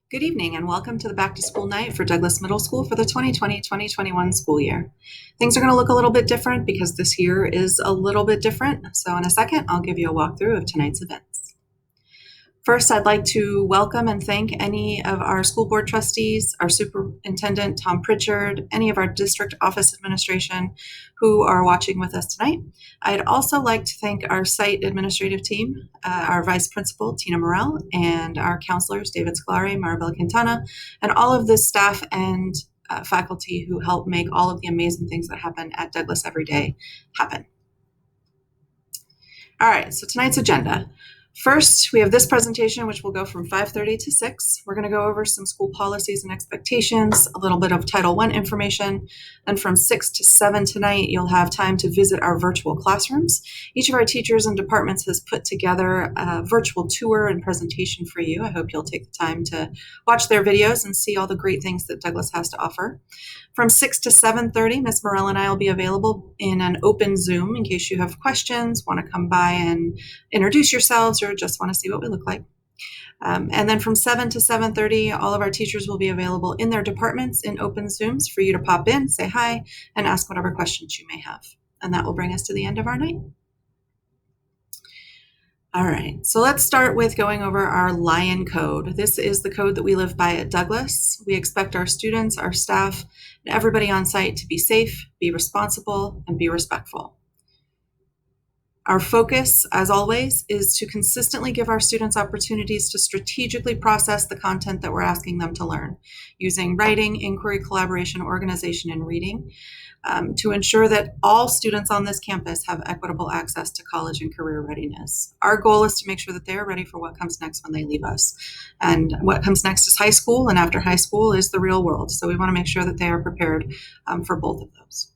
Good evening and welcome to the back to school night for Douglas Middle School for the 2020-2021 school year. Things are going to look a little bit different because this year is a little bit different. So in a second, I'll give you a walkthrough of tonight's events. First, I'd like to welcome and thank any of our school board trustees, our superintendent, Tom Pritchard, any of our district office administration who are watching with us tonight. I'd also like to thank our site administrative team, our vice principal, Tina Morell, and our counselors, David Scalari, Maribel Quintana, and all of the staff and faculty who help make all of the amazing things that happen at Douglas every day happen. All right, so tonight's agenda. First, we have this presentation, which will go from 5:30 to 6. We're going to go over some school policies and expectations, a little bit of Title I information. Then from 6 to 7 tonight, you'll have time to visit our virtual classrooms. Each of our teachers and departments has put together a virtual tour and presentation for you. I hope you'll take the time to watch their videos and see all the great things that Douglas has to offer. From 6 to 7:30, Ms. Morell and I will be available in an open Zoom in case you have questions, want to come by and introduce yourselves, or just want to see what we look like. And then from 7 to 7:30, all of our teachers will be available in their departments in open Zooms for you to pop in, say hi, and ask whatever questions you may have. And that will bring us to the end of our night. All right, so let's start with going over our Lion Code. This is the code that we live by at Douglas. We expect our students, our staff, and everybody on site to be safe, be responsible, and be respectful. Our focus, as always, is to consistently give our students opportunities to strategically process the content that we're asking them to learn, using writing, inquiry, collaboration, organization, and reading, to ensure that all students on this campus have equitable access to college and career readiness. Our goal is to make sure that they are ready for what comes next when they leave us. And what comes next is high school, and after high school is the real world. So we want to make sure that they are prepared for both of those.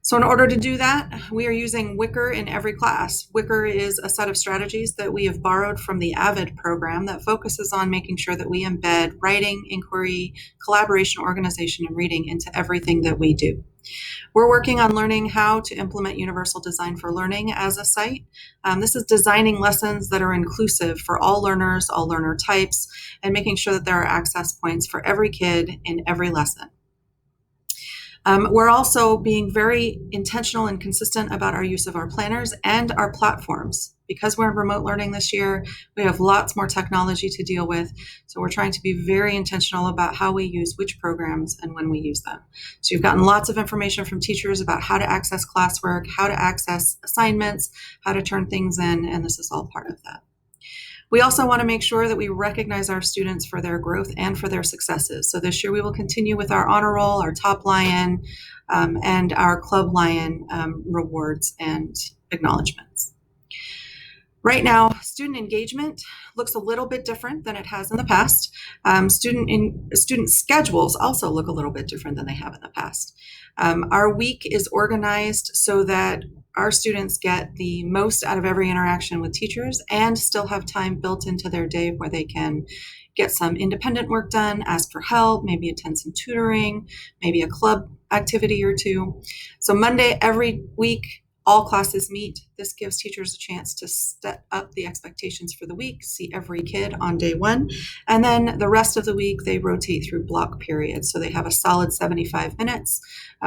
So in order to do that, we are using Wicker in every class. Wicker is a set of strategies that we have borrowed from the AVID program that focuses on making sure that we embed writing, inquiry, collaboration, organization, and reading into everything that we do. We're working on learning how to implement universal design for learning as a site. This is designing lessons that are inclusive for all learners, all learner types, and making sure that there are access points for every kid in every lesson. We're also being very intentional and consistent about our use of our planners and our platforms. Because we're in remote learning this year, we have lots more technology to deal with. So we're trying to be very intentional about how we use which programs and when we use them. So you've gotten lots of information from teachers about how to access classwork, how to access assignments, how to turn things in, and this is all part of that. We also want to make sure that we recognize our students for their growth and for their successes. So this year we will continue with our honor roll, our top lion, and our club lion rewards and acknowledgments. Right now, student engagement looks a little bit different than it has in the past. Student schedules also look a little bit different than they have in the past. Our week is organized so that our students get the most out of every interaction with teachers and still have time built into their day where they can get some independent work done, ask for help, maybe attend some tutoring, maybe a club activity or two. So Monday every week, all classes meet. This gives teachers a chance to set up the expectations for the week, see every kid on day one, and then the rest of the week they rotate through block periods. So they have a solid 75 minutes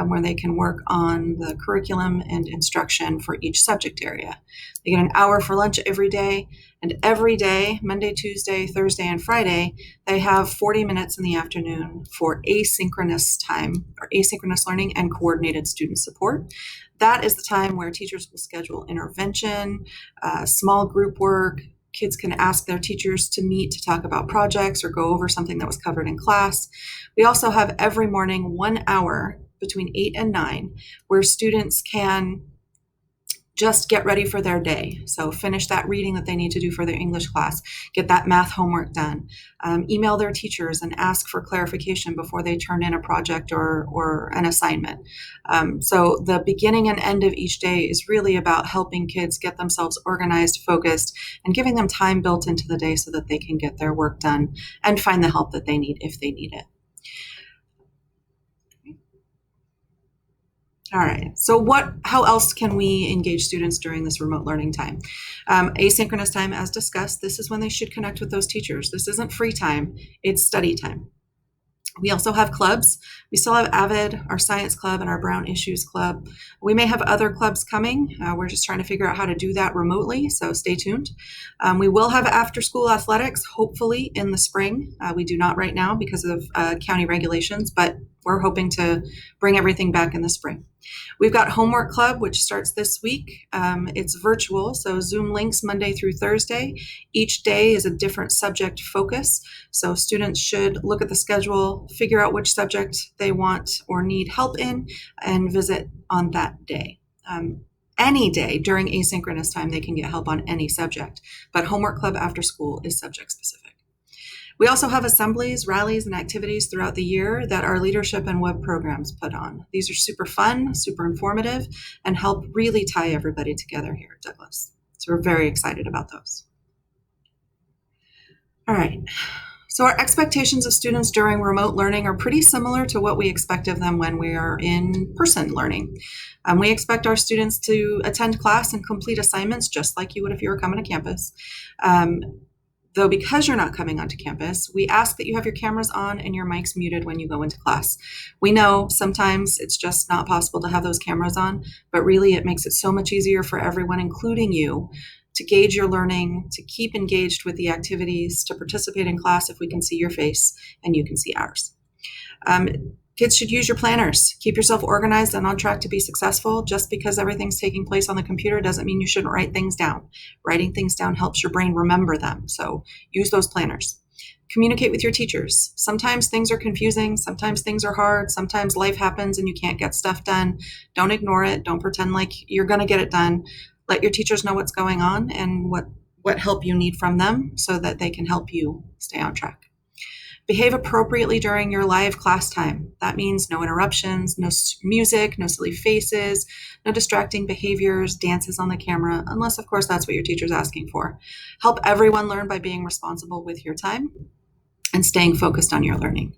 where they can work on the curriculum and instruction for each subject area. They get an hour for lunch every day, and every day, Monday, Tuesday, Thursday, and Friday, they have 40 minutes in the afternoon for asynchronous time, or asynchronous learning and coordinated student support. That is the time where teachers will schedule intervention, small group work. Kids can ask their teachers to meet to talk about projects or go over something that was covered in class. We also have every morning 1 hour between 8 and 9 where students can just get ready for their day. So finish that reading that they need to do for their English class, get that math homework done, email their teachers and ask for clarification before they turn in a project or an assignment. So the beginning and end of each day is really about helping kids get themselves organized, focused, and giving them time built into the day so that they can get their work done and find the help that they need if they need it. All right. So how else can we engage students during this remote learning time? Asynchronous time, as discussed, this is when they should connect with those teachers. This isn't free time, it's study time. We also have clubs. We still have AVID, our science club, and our Brown Issues Club. We may have other clubs coming. We're just trying to figure out how to do that remotely, so stay tuned. We will have after-school athletics, hopefully in the spring. We do not right now because of county regulations, but we're hoping to bring everything back in the spring. We've got Homework Club, which starts this week. It's virtual, so Zoom links Monday through Thursday. Each day is a different subject focus, so students should look at the schedule, figure out which subject they want or need help in, and visit on that day. Any day during asynchronous time, they can get help on any subject, but Homework Club after school is subject specific. We also have assemblies, rallies, and activities throughout the year that our leadership and web programs put on. These are super fun, super informative, and help really tie everybody together here at Douglas. So we're very excited about those. All right. So our expectations of students during remote learning are pretty similar to what we expect of them when we are in person learning. We expect our students to attend class and complete assignments just like you would if you were coming to campus. Though because you're not coming onto campus, we ask that you have your cameras on and your mics muted when you go into class. We know sometimes it's just not possible to have those cameras on, but really it makes it so much easier for everyone, including you, to gauge your learning, to keep engaged with the activities, to participate in class if we can see your face and you can see ours. Kids should use your planners. Keep yourself organized and on track to be successful. Just because everything's taking place on the computer doesn't mean you shouldn't write things down. Writing things down helps your brain remember them, so use those planners. Communicate with your teachers. Sometimes things are confusing, sometimes things are hard, sometimes life happens and you can't get stuff done. Don't ignore it. Don't pretend like you're going to get it done. Let your teachers know what's going on and what help you need from them so that they can help you stay on track. Behave appropriately during your live class time. That means no interruptions, no music, no silly faces, no distracting behaviors, dances on the camera, unless, of course, that's what your teacher's asking for. Help everyone learn by being responsible with your time and staying focused on your learning.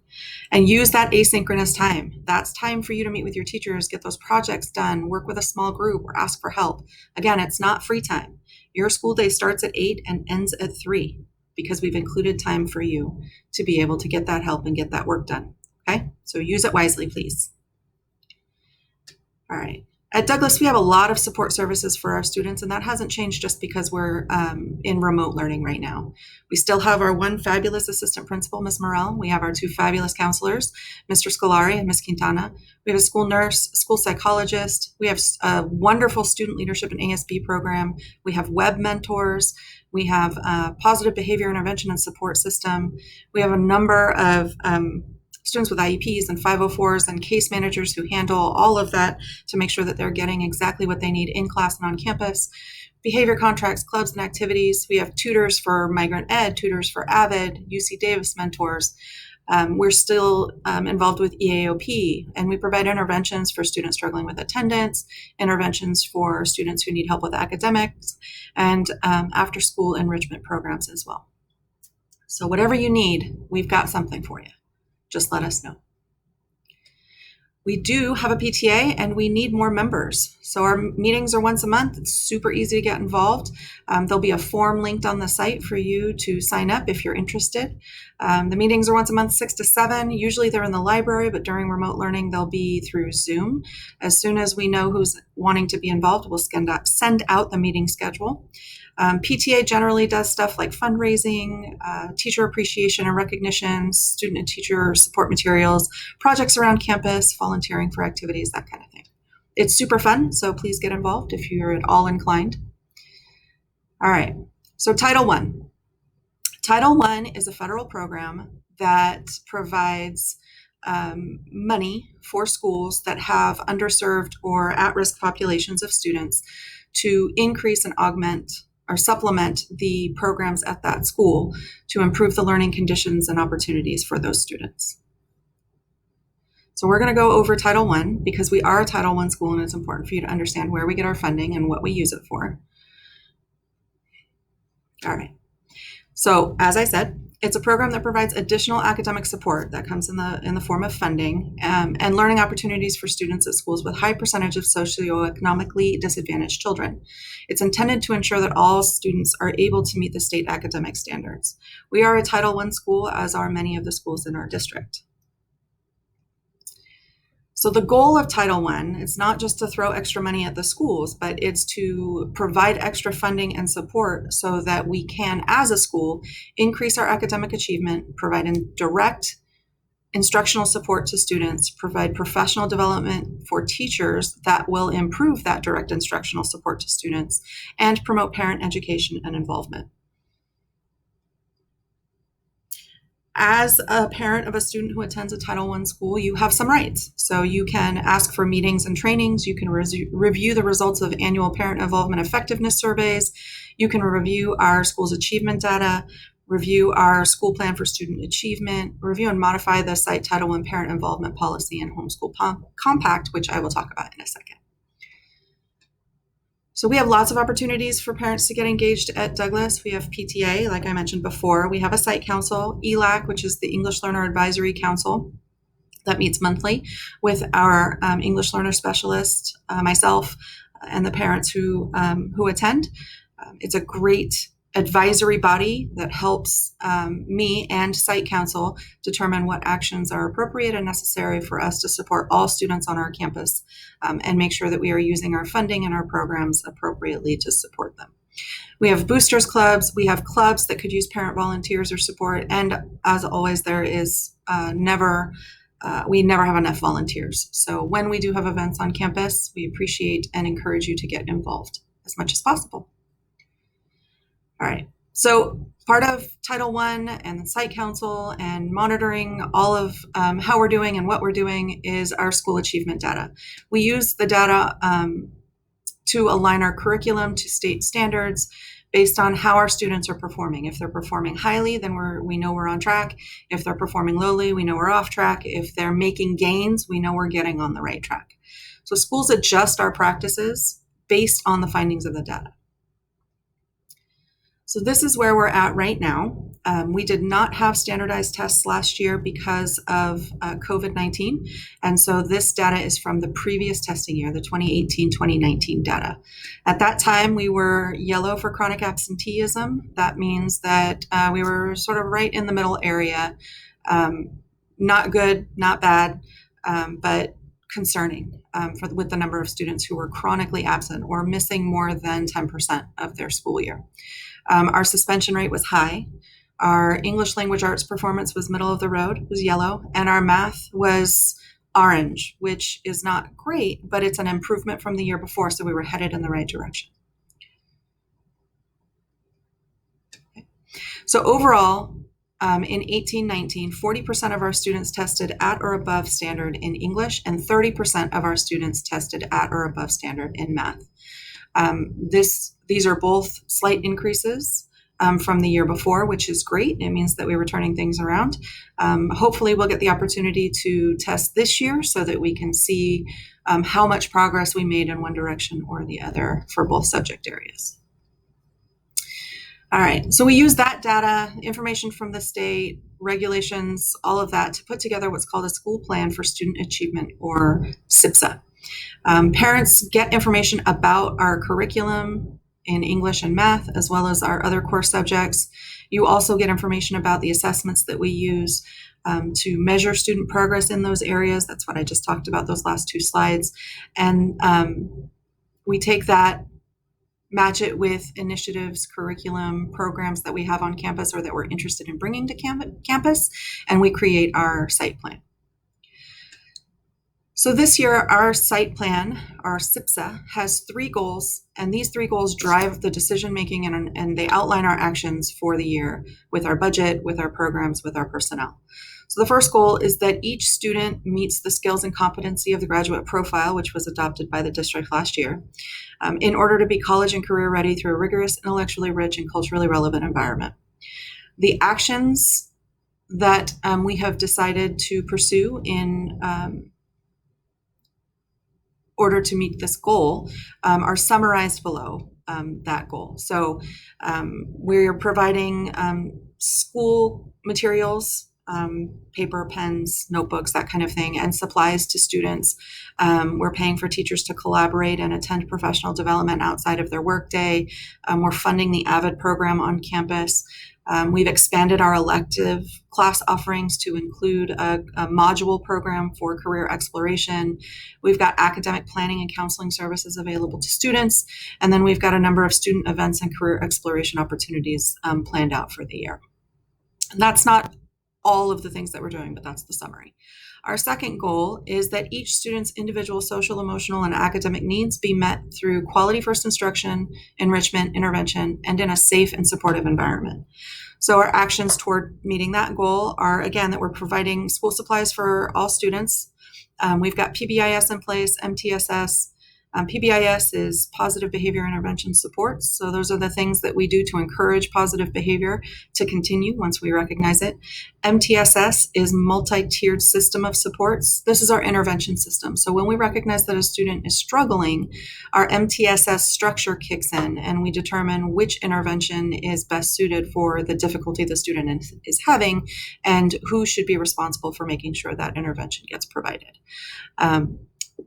And use that asynchronous time. That's time for you to meet with your teachers, get those projects done, work with a small group, or ask for help. Again, it's not free time. Your school day starts at 8 and ends at 3. Because we've included time for you to be able to get that help and get that work done. Okay, so use it wisely, please. All right. At Douglas, we have a lot of support services for our students, and that hasn't changed just because we're in remote learning right now. We still have our one fabulous assistant principal, Ms. Morel. We have our two fabulous counselors, Mr. Scolari and Ms. Quintana. We have a school nurse, school psychologist. We have a wonderful student leadership and ASB program. We have web mentors. We have a positive behavior intervention and support system. We have a number of students with IEPs and 504s and case managers who handle all of that to make sure that they're getting exactly what they need in class and on campus. Behavior contracts, clubs, and activities. We have tutors for migrant ed, tutors for AVID, UC Davis mentors. We're still involved with EAOP, and we provide interventions for students struggling with attendance, interventions for students who need help with academics, and after-school enrichment programs as well. So whatever you need, we've got something for you. Just let us know. We do have a PTA and we need more members. So our meetings are once a month. It's super easy to get involved. There'll be a form linked on the site for you to sign up if you're interested. The meetings are once a month, 6 to 7. Usually they're in the library, but during remote learning, they'll be through Zoom. As soon as we know who's wanting to be involved, we'll send out the meeting schedule. PTA generally does stuff like fundraising, teacher appreciation and recognition, student and teacher support materials, projects around campus, volunteering for activities, that kind of thing. It's super fun, so please get involved if you're at all inclined. All right, so Title I. Title I is a federal program that provides money for schools that have underserved or at-risk populations of students to increase and augment or supplement the programs at that school to improve the learning conditions and opportunities for those students. So we're going to go over Title I because we are a Title I school and it's important for you to understand where we get our funding and what we use it for. All right. So as I said, It's a program that provides additional academic support that comes in the form of funding and learning opportunities for students at schools with high percentage of socioeconomically disadvantaged children. It's intended to ensure that all students are able to meet the state academic standards. We are a Title I school, as are many of the schools in our district. So the goal of Title I is not just to throw extra money at the schools, but it's to provide extra funding and support so that we can, as a school, increase our academic achievement, provide direct instructional support to students, provide professional development for teachers that will improve that direct instructional support to students, and promote parent education and involvement. As a parent of a student who attends a Title I school, you have some rights. So you can ask for meetings and trainings. You can review the results of annual parent involvement effectiveness surveys. You can review our school's achievement data, review our school plan for student achievement, review and modify the site Title I parent involvement policy and homeschool compact, which I will talk about in a second. So we have lots of opportunities for parents to get engaged at Douglas. We have PTA, like I mentioned before. We have a site council, ELAC, which is the English Learner Advisory Council, that meets monthly with our English learner specialist, myself, and the parents who attend. It's a great advisory body that helps me and site council determine what actions are appropriate and necessary for us to support all students on our campus and make sure that we are using our funding and our programs appropriately to support them. We have boosters clubs. We have clubs that could use parent volunteers or support. And as always, there is we never have enough volunteers. So when we do have events on campus, we appreciate and encourage you to get involved as much as possible. All right, so part of Title I and the site council and monitoring all of how we're doing and what we're doing is our school achievement data. We use the data to align our curriculum to state standards based on how our students are performing. If they're performing highly, then we know we're on track. If they're performing lowly, we know we're off track. If they're making gains, we know we're getting on the right track. So schools adjust our practices based on the findings of the data. So this is where we're at right now. We did not have standardized tests last year because of COVID-19. And so this data is from the previous testing year, the 2018-2019 data. At that time, we were yellow for chronic absenteeism. That means that we were sort of right in the middle area. Not good, not bad, but concerning with the number of students who were chronically absent or missing more than 10% of their school year. Our suspension rate was high. Our English language arts performance was middle of the road, was yellow, and our math was orange, which is not great, but it's an improvement from the year before, so we were headed in the right direction. Okay. So overall, in 18-19, 40% of our students tested at or above standard in English, and 30% of our students tested at or above standard in math. These are both slight increases from the year before, which is great. It means that we were turning things around. Hopefully we'll get the opportunity to test this year so that we can see how much progress we made in one direction or the other for both subject areas. All right, so we use that data, information from the state, regulations, all of that to put together what's called a school plan for student achievement, or SIPSA. Parents get information about our curriculum in English and math, as well as our other core subjects. You also get information about the assessments that we use to measure student progress in those areas. That's what I just talked about, those last two slides. And we take that, match it with initiatives, curriculum, programs that we have on campus or that we're interested in bringing to campus, and we create our site plan. So this year, our site plan, our SIPSA, has 3 goals, and these 3 goals drive the decision-making and they outline our actions for the year with our budget, with our programs, with our personnel. So the first goal is that each student meets the skills and competency of the graduate profile, which was adopted by the district last year, in order to be college and career ready through a rigorous, intellectually rich, and culturally relevant environment. The actions that we have decided to pursue in order to meet this goal are summarized below that goal. So we're providing school materials, paper, pens, notebooks, that kind of thing, and supplies to students. We're paying for teachers to collaborate and attend professional development outside of their workday. We're funding the AVID program on campus. We've expanded our elective class offerings to include a module program for career exploration. We've got academic planning and counseling services available to students. And then we've got a number of student events and career exploration opportunities planned out for the year. And that's not all of the things that we're doing, but that's the summary. Our second goal is that each student's individual social, emotional, and academic needs be met through quality first instruction, enrichment, intervention, and in a safe and supportive environment. So our actions toward meeting that goal are, again, that we're providing school supplies for all students. We've got PBIS in place, MTSS. PBIS is positive behavior intervention supports. So those are the things that we do to encourage positive behavior to continue once we recognize it. MTSS is multi-tiered system of supports. This is our intervention system. So when we recognize that a student is struggling, our MTSS structure kicks in and we determine which intervention is best suited for the difficulty the student is having and who should be responsible for making sure that intervention gets provided.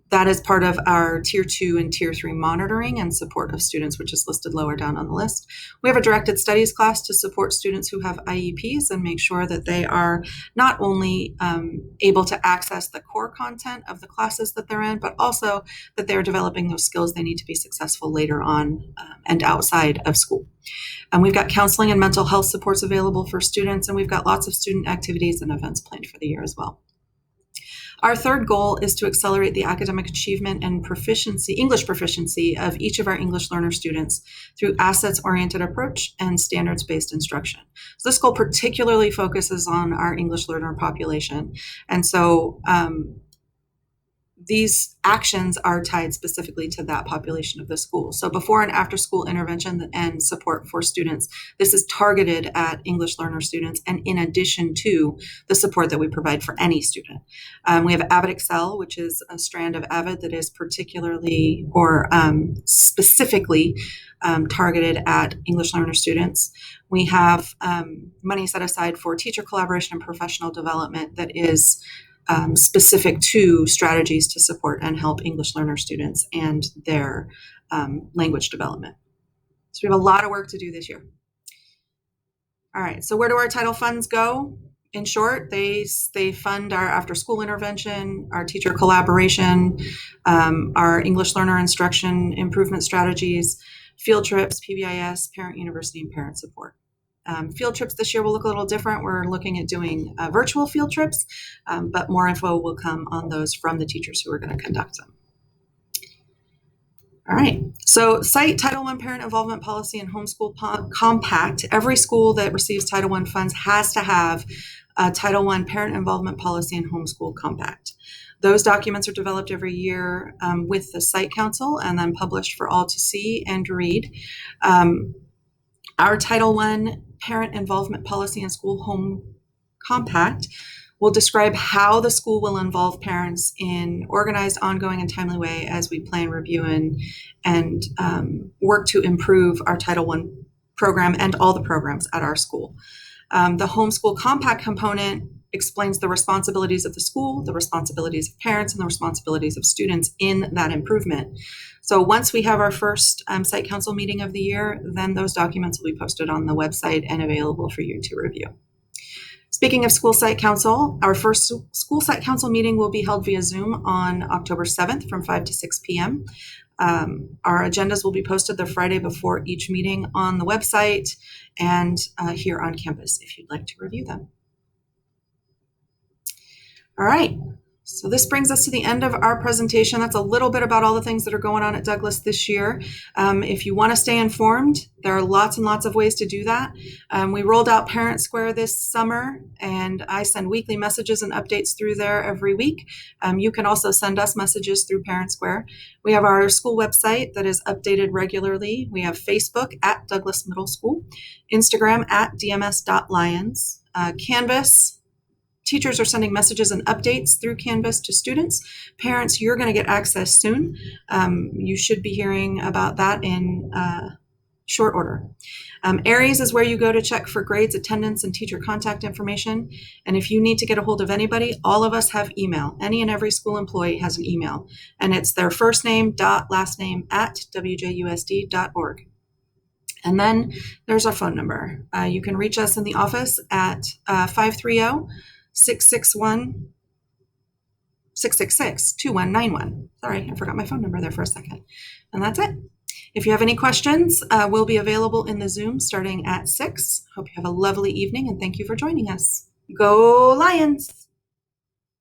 That is part of our Tier 2 and Tier 3 monitoring and support of students, which is listed lower down on the list. We have a directed studies class to support students who have IEPs and make sure that they are not only able to access the core content of the classes that they're in, but also that they're developing those skills they need to be successful later on and outside of school. And we've got counseling and mental health supports available for students, and we've got lots of student activities and events planned for the year as well. Our third goal is to accelerate the academic achievement and English proficiency of each of our English learner students through assets-oriented approach and standards-based instruction. So this goal particularly focuses on our English learner population. And so these actions are tied specifically to that population of the school. So before and after school intervention and support for students, this is targeted at English learner students and in addition to the support that we provide for any student. We have AVID Excel, which is a strand of AVID that is particularly or specifically targeted at English learner students. We have money set aside for teacher collaboration and professional development that is specific to strategies to support and help English learner students and their language development. So we have a lot of work to do this year. All right, so where do our title funds go? In short, they fund our after-school intervention, our teacher collaboration, our English learner instruction improvement strategies, field trips, PBIS, parent university, and parent support. Field trips this year will look a little different. We're looking at doing virtual field trips, but more info will come on those from the teachers who are going to conduct them. All right, so cite Title I Parent Involvement Policy and Homeschool Compact. Every school that receives Title I funds has to have a Title I Parent Involvement Policy and Homeschool Compact. Those documents are developed every year with the Site Council and then published for all to see and read. Our Title I Parent Involvement Policy and School Home Compact will describe how the school will involve parents in organized, ongoing, and timely way as we plan, review, and work to improve our Title I program and all the programs at our school. The Homeschool Compact component explains the responsibilities of the school, the responsibilities of parents, and the responsibilities of students in that improvement. So once we have our first Site Council meeting of the year, then those documents will be posted on the website and available for you to review. Speaking of School Site Council, our first School Site Council meeting will be held via Zoom on October 7th from 5 to 6 p.m. Our agendas will be posted the Friday before each meeting on the website and here on campus if you'd like to review them. All right, so this brings us to the end of our presentation. That's a little bit about all the things that are going on at Douglas this year. If you want to stay informed, there are lots and lots of ways to do that. We rolled out Parent Square this summer, and I send weekly messages and updates through there every week. You can also send us messages through Parent Square. We have our school website that is updated regularly. We have Facebook at Douglas Middle School, Instagram at dms.lions, Canvas. Teachers are sending messages and updates through Canvas to students. Parents, you're going to get access soon. You should be hearing about that in short order. Aries is where you go to check for grades, attendance, and teacher contact information. And if you need to get a hold of anybody, all of us have email. Any and every school employee has an email, and it's their first name dot last name at wjusd.org. And then there's our phone number. You can reach us in the office at 530 661 666-2191. Sorry, I forgot my phone number there for a second. And that's it. If you have any questions, we'll be available in the Zoom starting at 6. Hope you have a lovely evening, and thank you for joining us. Go Lions!